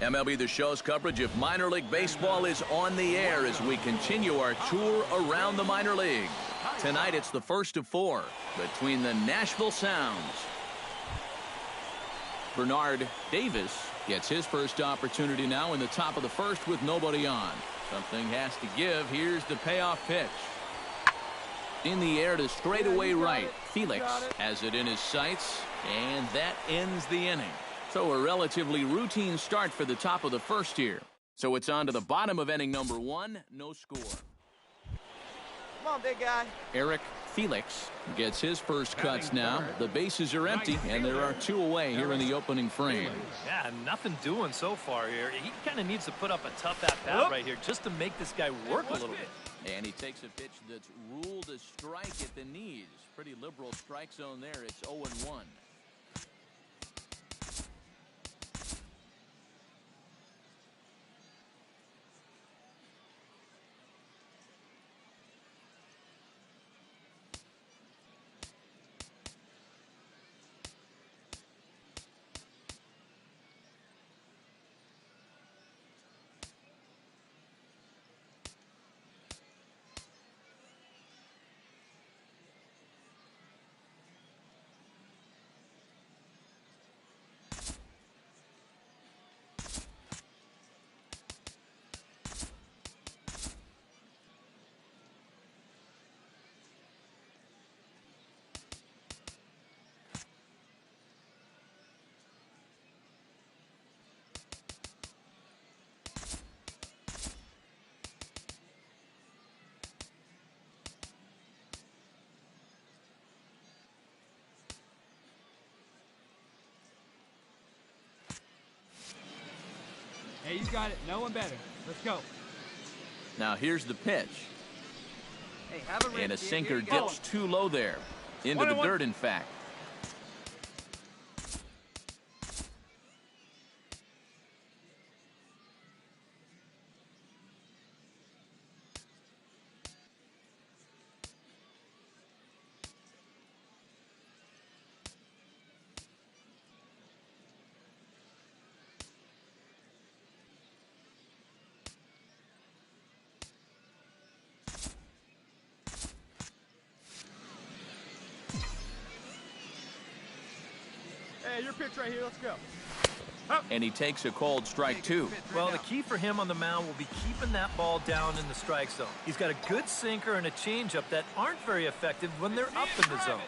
MLB The Show's coverage of minor league baseball is on the air as we continue our tour around the minor leagues. Tonight it's the first of 4 between the Nashville Sounds. Bernard Davis gets his first opportunity now in the top of the first with nobody on. Something has to give. Here's the payoff pitch. In the air to straightaway right. Felix has it in his sights, and that ends the inning. So a relatively routine start for the top of the first here. So it's on to the bottom of inning number 1. No score. Come on, big guy. Eric Felix gets his first cuts now. The bases are empty, and there are 2 away here in the opening frame. Yeah, nothing doing so far here. He kind of needs to put up a tough at-bat right here just to make this guy work a little bit. And he takes a pitch that's ruled a strike at the knees. Pretty liberal strike zone there. It's 0-1. Hey, you got it. No one better. Let's go. Now here's the pitch. Hey, have a And a rest, kid. sinker Here you go. dips too low there. Into the dirt, in fact. Hey, your pitch right here. Let's go. And he takes a called strike 2. Well, the key for him on the mound will be keeping that ball down in the strike zone. He's got a good sinker and a changeup that aren't very effective when they're up in the zone.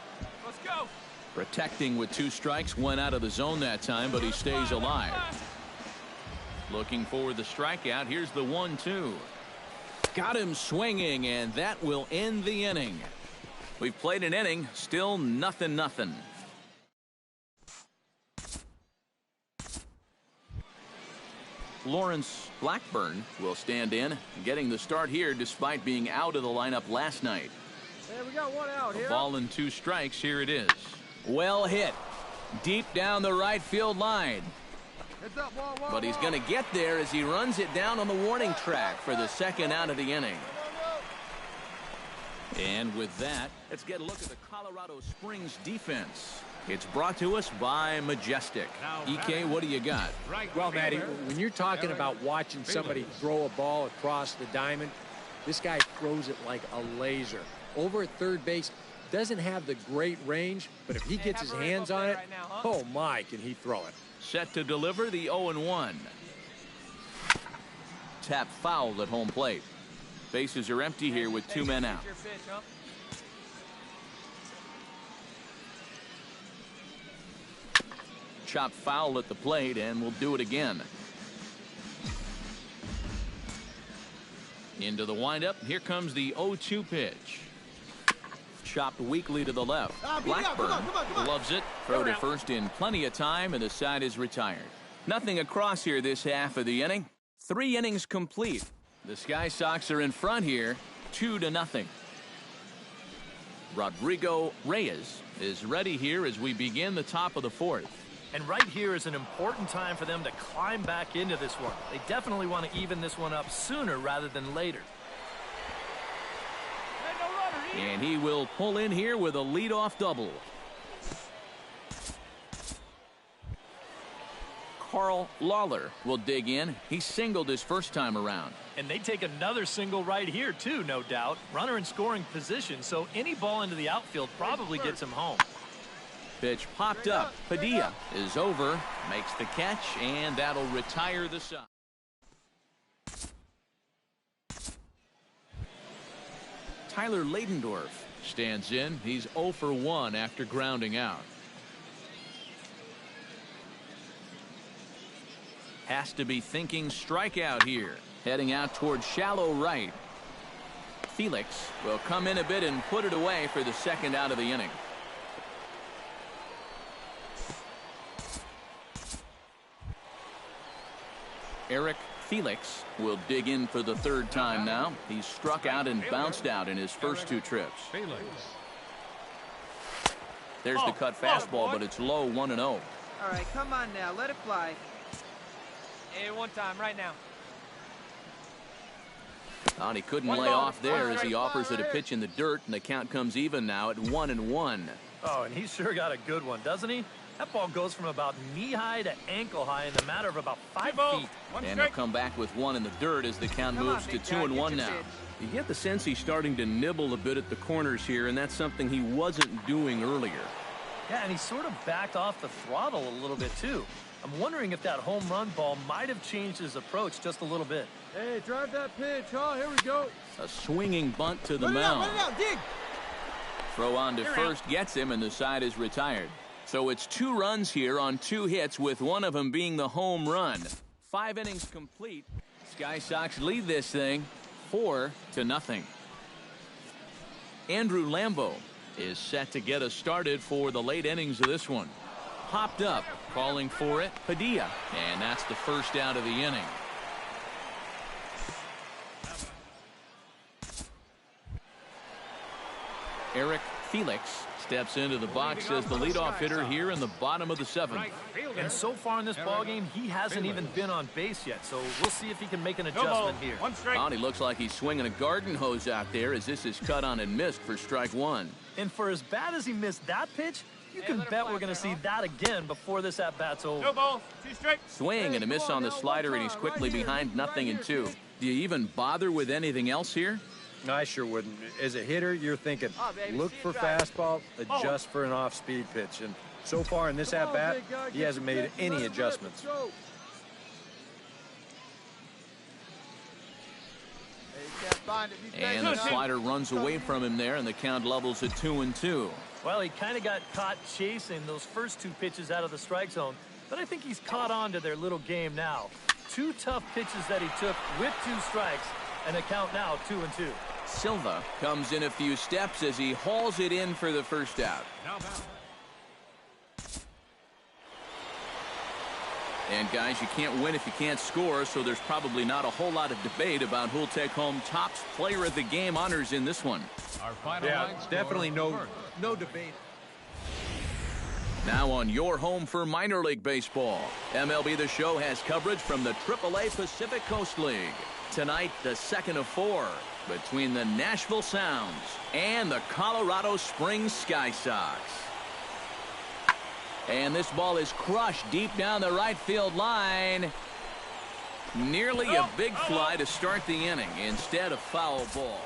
Let's go. Protecting with 2 strikes, went out of the zone that time, but he stays alive. Looking for the strikeout. Here's the 1-2. Got him swinging, and that will end the inning. We've played an inning, still 0-0. Lawrence Blackburn will stand in, getting the start here despite being out of the lineup last night. Hey, we got 1 out here. Ball and 2 strikes. Here it is. Well hit. Deep down the right field line. Heads up, whoa, whoa, But he's going to get there as he runs it down on the warning track for the second out of the inning. And with that, let's get a look at the Colorado Springs defense. It's brought to us by Majestic. EK, what do you got? Well, Matty, when you're talking about watching somebody throw a ball across the diamond, this guy throws it like a laser. Over at third base, doesn't have the great range, but if he gets his hands on it, oh my, can he throw it. Set to deliver the 0-1. Tap fouled at home plate. Bases are empty here with 2 men out. Chop foul at the plate, and we'll do it again. Into the windup. Here comes the 0-2 pitch. Chopped weakly to the left. Blackburn loves it. Throw to first in plenty of time, and the side is retired. Nothing across here this half of the inning. 3 innings complete. The Sky Sox are in front here, 2-0. Rodrigo Reyes is ready here as we begin the top of the 4th. And right here is an important time for them to climb back into this one. They definitely want to even this one up sooner rather than later. And he will pull in here with a leadoff double. Carl Lawler will dig in. He singled his first time around. And they take another single right here, too, no doubt. Runner in scoring position, so any ball into the outfield probably gets him home. Pitch popped up. Padilla is over, makes the catch, and that'll retire the side. Tyler Ladendorf stands in. He's 0 for 1 after grounding out. Has to be thinking strikeout here. Heading out towards shallow right. Felix will come in a bit and put it away for the second out of the inning. Eric Felix will dig in for the third time now. He's struck out and bounced out in his first 2 trips. There's the cut fastball, but it's low, 1-0. All right, come on now. Let it fly. Hey, one time, right now. And he couldn't lay off there as he offers it a pitch in the dirt, and the count comes even now at 1-1. Oh, and he sure got a good one, doesn't he? That ball goes from about knee-high to ankle-high in the matter of about 5 feet. And he'll come back with 1 in the dirt as the count moves to 2-1 now. You get the sense he's starting to nibble a bit at the corners here, and that's something he wasn't doing earlier. Yeah, and he sort of backed off the throttle a little bit, too. I'm wondering if that home run ball might have changed his approach just a little bit. Hey, drive that pitch, huh? Here we go. A swinging bunt to the mound. Run it out, dig. Throw on to first gets him, and the side is retired. So it's 2 runs here on 2 hits, with one of them being the home run. 5 innings complete. Sky Sox lead this thing 4-0. Andrew Lambo is set to get us started for the late innings of this one. Popped up, calling for it, Padilla, and that's the first out of the inning. Eric Felix steps into the box as the leadoff hitter here in the bottom of the 7th. And so far in this ballgame, he hasn't even been on base yet, so we'll see if he can make an adjustment here. He looks like he's swinging a garden hose out there as this is cut on and missed for strike 1. And for as bad as he missed that pitch, you can bet we're going to see that again before this at-bat's over. No ball, 2 strikes. Swing and a miss on the slider, and he's quickly behind 0-2. Do you even bother with anything else here? No, I sure wouldn't. As a hitter, you're thinking, look for fastball, adjust for an off-speed pitch. And so far in this at-bat, he hasn't made any adjustments. And the slider runs away from him there, and the count levels at 2-2. Well, he kind of got caught chasing those first 2 pitches out of the strike zone, but I think he's caught on to their little game now. 2 tough pitches that he took with 2 strikes, and the count now 2-2. Silva comes in a few steps as he hauls it in for the first out. And guys, you can't win if you can't score, so there's probably not a whole lot of debate about who'll take home Topps Player of the Game honors in this one. Yeah, definitely no debate. Now on your home for minor league baseball, MLB The Show has coverage from the AAA Pacific Coast League. Tonight, the second of 4 between the Nashville Sounds and the Colorado Springs Sky Sox. And this ball is crushed deep down the right field line. Nearly a big fly to start the inning instead of foul ball.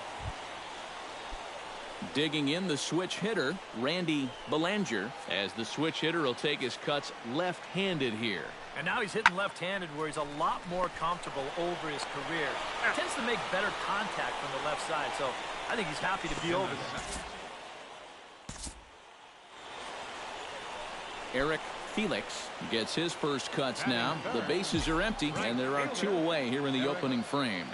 Digging in the switch hitter, Randy Belanger, as the switch hitter will take his cuts left-handed here. And now he's hitting left-handed where he's a lot more comfortable over his career. Tends to make better contact from the left side, so I think he's happy to be over there. Eric Felix gets his first cuts now. The bases are empty, and there are 2 away here in the opening frame.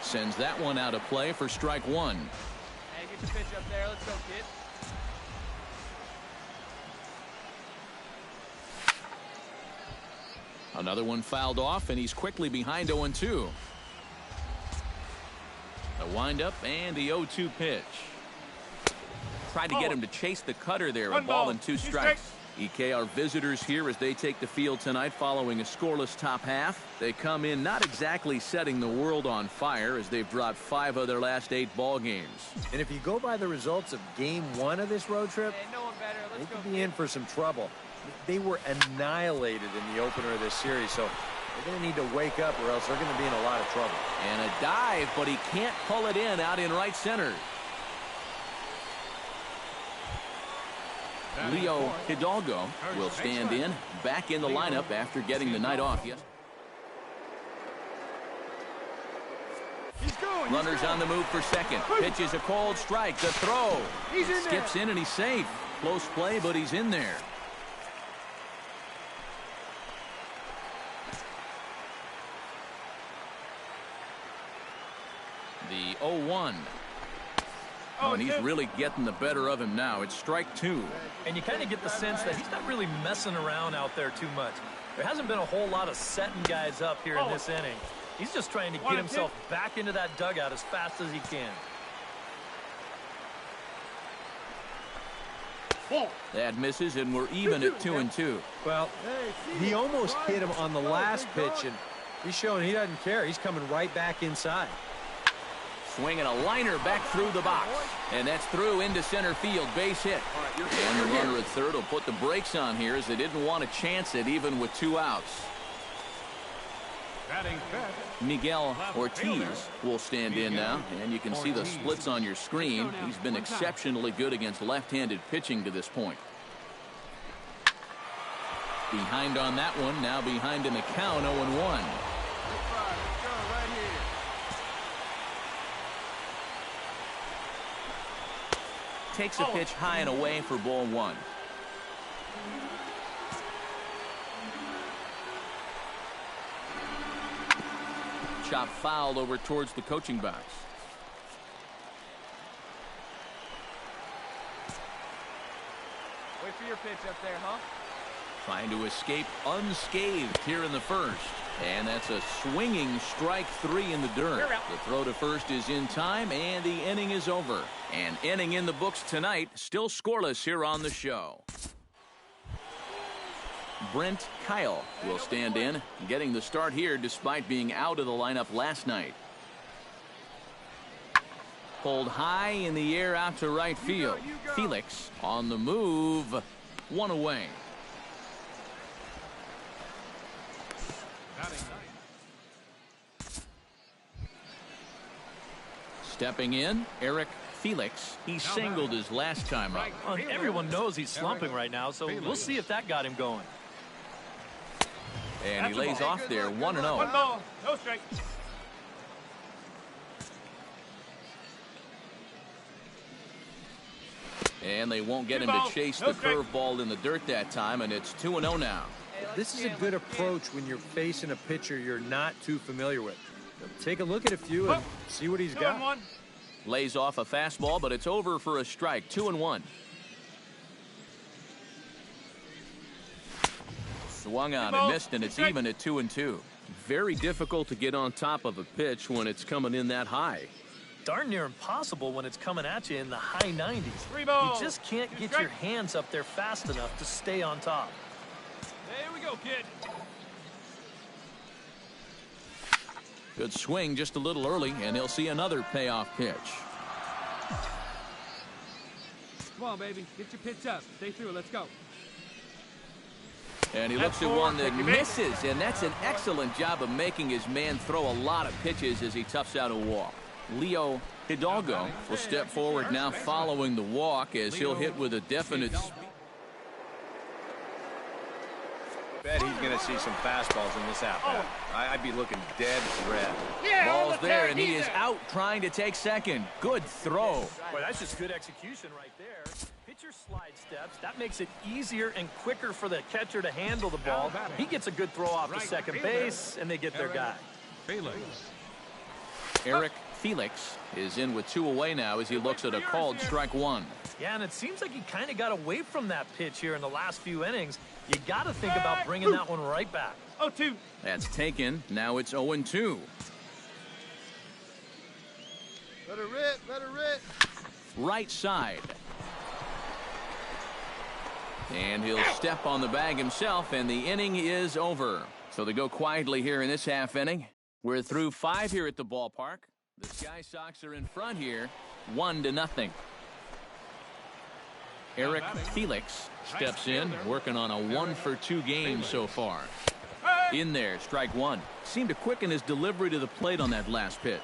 Sends that one out of play for strike 1. Hey, get your pitch up there. Let's go, kid. Another one fouled off, and he's quickly behind 0-2. A windup and the 0-2 pitch. Tried to get him to chase the cutter there. A ball and 2 strikes. EK are visitors here as they take the field tonight following a scoreless top half. They come in not exactly setting the world on fire as they've dropped 5 of their last 8 ball games. And if you go by the results of Game 1 of this road trip, Hey, no one better. they Let's go. could be in for some trouble. They were annihilated in the opener of this series, so they're going to need to wake up or else they're going to be in a lot of trouble. And a dive, but he can't pull it in out in right center. Leo Hidalgo will stand in, back in the lineup after getting the night off. Yes. Runners on the move for second. Pitch is a called strike. The throw. Skips in and he's safe. Close play, but he's in there. The 0-1. Oh, and he's really getting the better of him now. It's strike two. And you kind of get the sense that he's not really messing around out there too much. There hasn't been a whole lot of setting guys up here in this inning. He's just trying to get himself back into that dugout as fast as he can. That misses, and we're even at 2-2. Well, he almost hit him on the last pitch, and he's showing he doesn't care. He's coming right back inside. Swinging a liner back through the box. And that's through into center field. Base hit. And the runner at third will put the brakes on here as they didn't want to chance it even with 2 outs. Miguel Ortiz will stand in now, and you can see the splits on your screen. He's been exceptionally good against left-handed pitching to this point. Behind on that one, now behind in the count, 0-1. Takes a pitch high and away for ball 1. Chop fouled over towards the coaching box. Wait for your pitch up there, huh? Trying to escape unscathed here in the first. And that's a swinging strike 3 in the dirt. The throw to first is in time, and the inning is over. An inning in the books tonight, still scoreless here on the show. Brent Kyle will stand in, getting the start here despite being out of the lineup last night. Pulled high in the air out to right field. Felix on the move. 1 away. Stepping in, Eric Felix. He singled his last time up. Everyone knows he's slumping right now, so we'll see if that got him going. And he lays off there, 1-0. 1 ball, no strike. And they won't get him to chase the curveball in the dirt that time, and it's 2-0 now. This is a good approach when you're facing a pitcher you're not too familiar with. Take a look at a few and see what he's got. Lays off a fastball, but it's over for a strike. 2-1. Swung on and missed, and it's even at 2-2. Very difficult to get on top of a pitch when it's coming in that high. Darn near impossible when it's coming at you in the high 90s. 3 balls. You just can't get your hands up there fast enough to stay on top. There we go, kid. Good swing just a little early, and he'll see another payoff pitch. Come on, baby. Get your pitch up. Stay through. Let's go. And he looks at one that misses, and that's an excellent job of making his man throw a lot of pitches as he toughs out a walk. Leo Hidalgo will step forward now following the walk as he'll hit with a definite speed. Bet he's going to see some fastballs in this at-bat. I'd be looking dead red. Ball's there, and he is out trying to take second. Good throw. Boy, that's just good execution right there. Pitcher slide steps. That makes it easier and quicker for the catcher to handle the ball. He gets a good throw off to second base, and they get their guy. Eric Felix is in with 2 away now as he looks at a called strike 1. Yeah, and it seems like he kind of got away from that pitch here in the last few innings. You got to think about bringing that one right back. 0-2. That's taken. Now it's 0-2. Let her rip, let her rip. Right side. And he'll step on the bag himself, and the inning is over. So they go quietly here in this half inning. We're through 5 here at the ballpark. The Sky Sox are in front here, 1-0. Eric Felix steps in, working on a 1-for-2 game so far. In there, strike one. Seemed to quicken his delivery to the plate on that last pitch.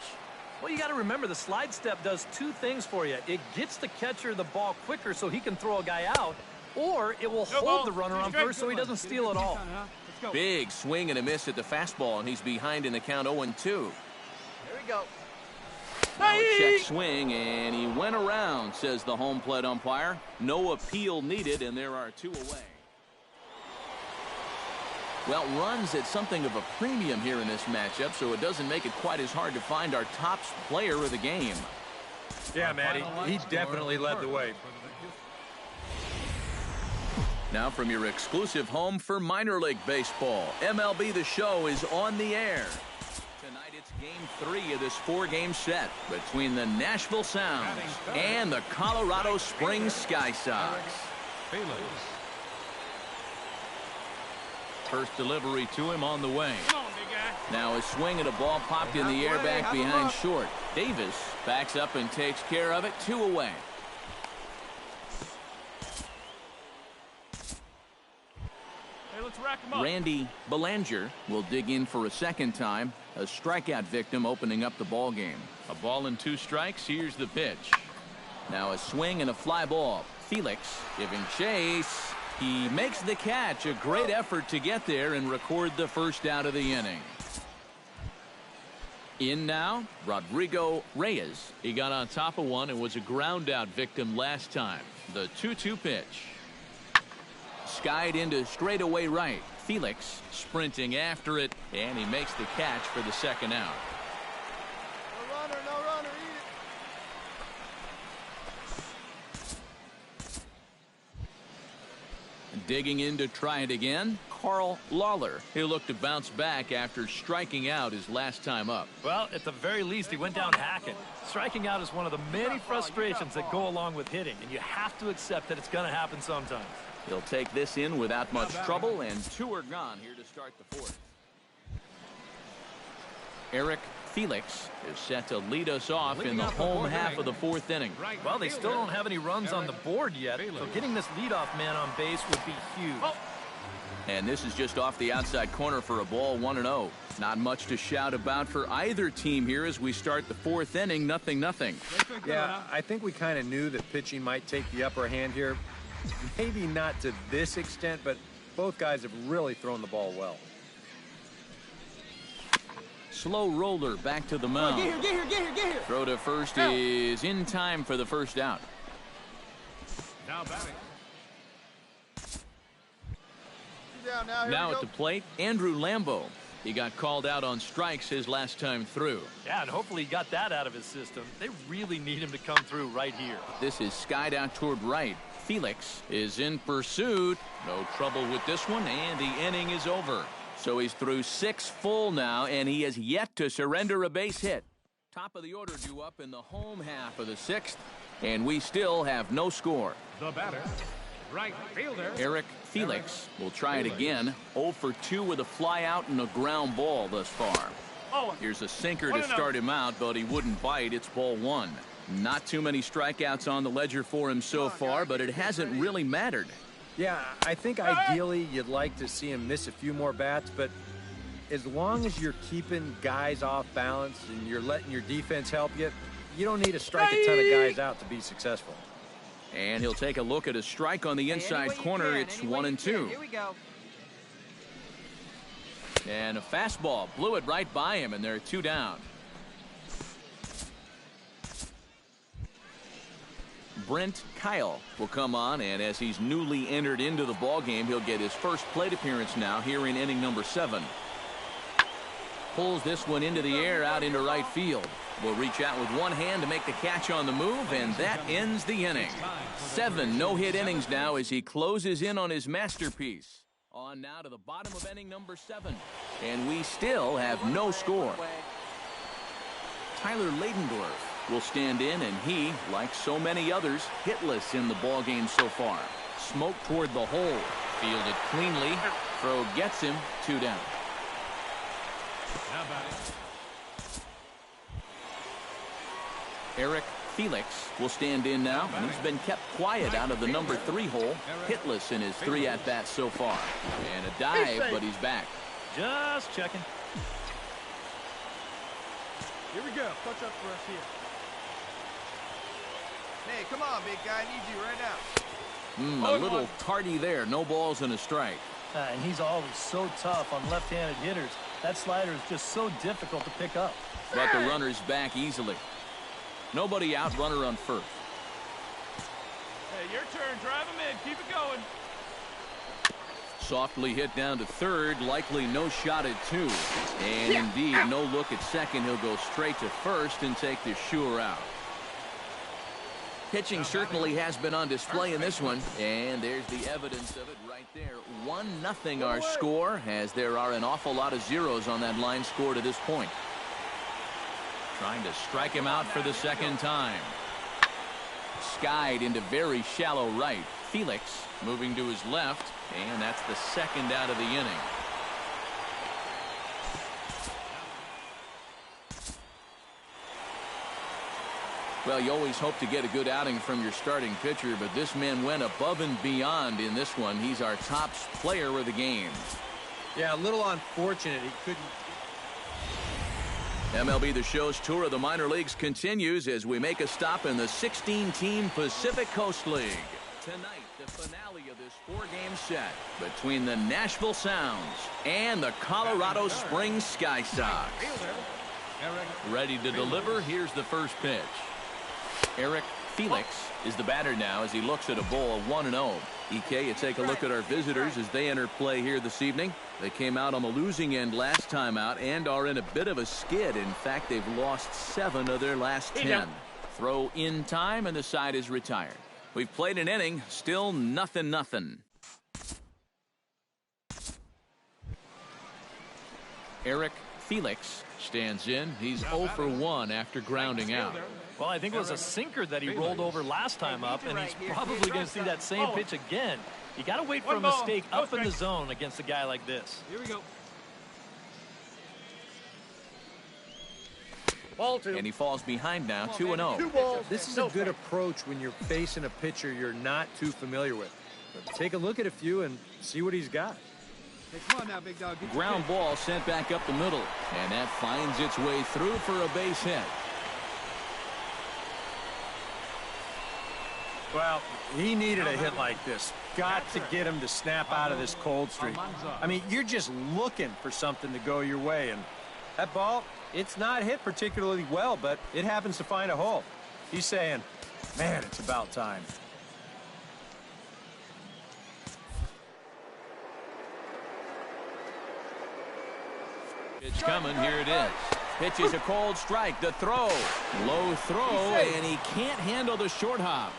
Well, you got to remember the slide step does two things for you. It gets the catcher the ball quicker so he can throw a guy out, or it will hold the runner on first so he doesn't steal it all. Big swing and a miss at the fastball, and he's behind in the count 0-2. Here we go. Check swing, and he went around, says the home plate umpire. No appeal needed, and there are 2 away. Well, runs at something of a premium here in this matchup, so it doesn't make it quite as hard to find our top player of the game. Yeah, Matty, he definitely led the way. Now from your exclusive home for minor league baseball, MLB The Show is on the air. Tonight it's Game 3 of this 4-game set between the Nashville Sounds and the Colorado Springs Sky Sox. First delivery to him on the way. Now a swing and a ball popped in the air back behind short. Davis backs up and takes care of it. 2 away. Randy Belanger will dig in for a second time. A strikeout victim opening up the ball game. A ball and 2 strikes. Here's the pitch. Now a swing and a fly ball. Felix giving chase. He makes the catch. A great effort to get there and record the first out of the inning. In now, Rodrigo Reyes. He got on top of one and was a ground out victim last time. The 2-2 pitch. Skied into straightaway right. Felix sprinting after it, and he makes the catch for the second out. No runner, no runner, eat it. Digging in to try it again, Carl Lawler. He'll look to bounce back after striking out his last time up. Well, at the very least, he went down hacking. Striking out is one of the many frustrations that go along with hitting, and you have to accept that it's going to happen sometimes. He'll take this in without much trouble, and 2 are gone here to start the 4th. Eric Felix is set to lead us off in the home half of the 4th inning. Well, they still don't have any runs on the board yet, so getting this leadoff man on base would be huge. And this is just off the outside corner for a ball, 1-0. Not much to shout about for either team here as we start the 4th inning, 0-0. Yeah, I think we kind of knew that pitching might take the upper hand here. Maybe not to this extent, but both guys have really thrown the ball well. Slow roller back to the mound. Get here. Throw to first is in time for the first out. Now batting. Down now. Now at the plate, Andrew Lambo. He got called out on strikes his last time through. Yeah, and hopefully he got that out of his system. They really need him to come through right here. This is skied out toward right. Felix is in pursuit. No trouble with this one, and the inning is over. So he's through 6 full now, and he has yet to surrender a base hit. Top of the order due up in the home half of the 6th, and we still have no score. The batter, right fielder. Eric Felix will try it again. 0 for 2 with a fly out and a ground ball thus far. Here's a sinker to start him out, but he wouldn't bite. It's ball 1. Not too many strikeouts on the ledger for him so far, but it hasn't really mattered. Yeah, I think ideally you'd like to see him miss a few more bats, but as long as you're keeping guys off balance and you're letting your defense help you, you don't need to strike a ton of guys out to be successful. And he'll take a look at a strike on the inside corner. It's 1-2. Here we go. And a fastball blew it right by him, and they're 2 down. Brent Kyle will come on, and as he's newly entered into the ballgame, he'll get his first plate appearance now here in inning number 7. Pulls this one into the air out into right field. Will reach out with one hand to make the catch on the move, and that ends the inning. 7 no-hit innings now as he closes in on his masterpiece. On now to the bottom of inning number 7, and we still have no score. Tyler Ladendorf will stand in, and he, like so many others, hitless in the ballgame so far. Smoke toward the hole. Fielded cleanly. Throw gets him. 2 down. Eric Felix will stand in now, and he's been kept quiet out of the number 3 hole, hitless in his 3 at-bats so far. And a dive, but he's back. Just checking. Here we go. Touch up for us here. Hey, come on, big guy. I need you right now. A little tardy there. No balls and a strike. And he's always so tough on left-handed hitters. That slider is just so difficult to pick up. But the runner's back easily. Nobody out, runner on first. Hey, your turn. Drive him in. Keep it going. Softly hit down to third, likely no shot at 2. And indeed, no look at second. He'll go straight to first and take the sure out. Pitching certainly has been on display in this one, and there's the evidence of it right there. 1-0 our score, as there are an awful lot of zeros on that line score to this point. Trying to strike him out for the second time. Skied into very shallow right. Felix moving to his left, and that's the second out of the inning. Well, you always hope to get a good outing from your starting pitcher, but this man went above and beyond in this one. He's our top player of the game. Yeah, a little unfortunate. He couldn't. MLB The Show's tour of the minor leagues continues as we make a stop in the 16-team Pacific Coast League. Tonight, the finale of this 4-game set between the Nashville Sounds and the Colorado Springs Sky Sox. Ready to deliver, here's the first pitch. Eric Felix is the batter now as he looks at a ball 1-0. EK, you take a look at our visitors as they enter play here this evening. They came out on the losing end last time out and are in a bit of a skid. In fact, they've lost 7 of their last 10. Throw in time and the side is retired. We've played an inning, still 0-0. Eric Felix stands in. He's 0 for 1 after grounding out. Well, I think it was a sinker that he rolled over last time up, and he's probably going to see that same pitch again. You got to wait for a mistake up in the zone against a guy like this. Here we go. Ball 2. And he falls behind now, 2-0. This is a good approach when you're facing a pitcher you're not too familiar with. But take a look at a few and see what he's got. Hey, come on now, big dog. Get your Ground pitch. ball sent back up the middle, and that finds its way through for a base hit. Well, he needed a hit like this. Got to get him to snap out of this cold streak. I mean, you're just looking for something to go your way, and that ball, it's not hit particularly well, but it happens to find a hole. He's saying, man, it's about time. It's coming. Here it is. Pitch is a cold strike. The throw. Low throw, and he can't handle the short hop.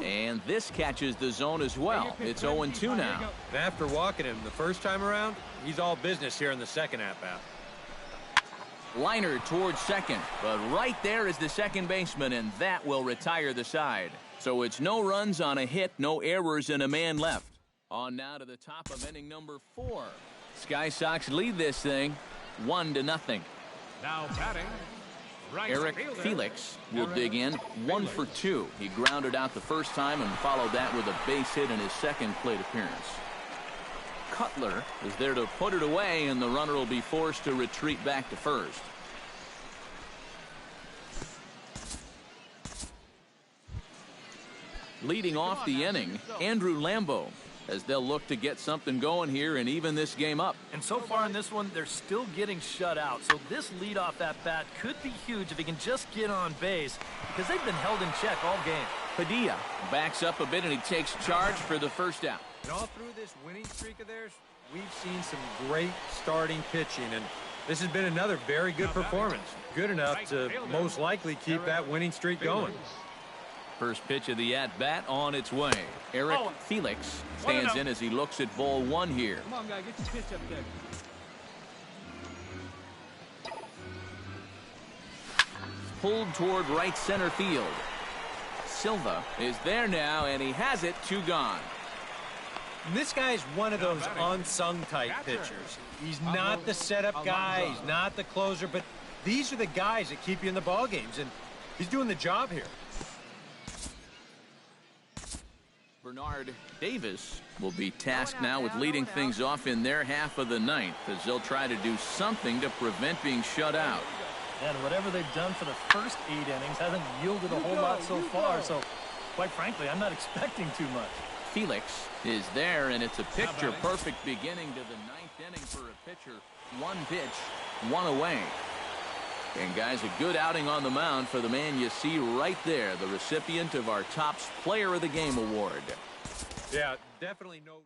And this catches the zone as well. It's 0-2 now. And after walking him the first time around, he's all business here in the second at-bat. Liner towards second, but right there is the second baseman, and that will retire the side. So it's no runs on a hit, no errors, and a man left. On now to the top of inning number 4. Sky Sox lead this thing 1-0. Now batting. Right Eric fielder. Felix will dig in 1 for 2. He grounded out the first time and followed that with a base hit in his second plate appearance. Cutler is there to put it away, and the runner will be forced to retreat back to first. Leading off the inning, Andrew Lambo, as they'll look to get something going here and even this game up. And so far in this one, they're still getting shut out. So this leadoff at-bat could be huge if he can just get on base, because they've been held in check all game. Padilla backs up a bit, and he takes charge for the first out. And all through this winning streak of theirs, we've seen some great starting pitching, and this has been another very good performance. Good enough to most likely keep that winning streak going. First pitch of the at-bat on its way. Eric Felix stands in as he looks at ball 1 here. Come on, guy. Get your pitch up there. Pulled toward right center field. Silva is there now, and he has it. 2 gone. And this guy's one of those unsung type pitchers. He's not the setup guy, he's not the closer, but these are the guys that keep you in the ball games, and he's doing the job here. Bernard Davis will be tasked now with leading things off in their half of the ninth as they'll try to do something to prevent being shut out. And whatever they've done for the first 8 innings hasn't yielded a whole lot so far, so quite frankly, I'm not expecting too much. Felix is there, and it's a picture-perfect beginning to the 9th inning for a pitcher. 1 pitch, 1 away. And, guys, a good outing on the mound for the man you see right there, the recipient of our Topps Player of the Game award. Yeah, definitely no...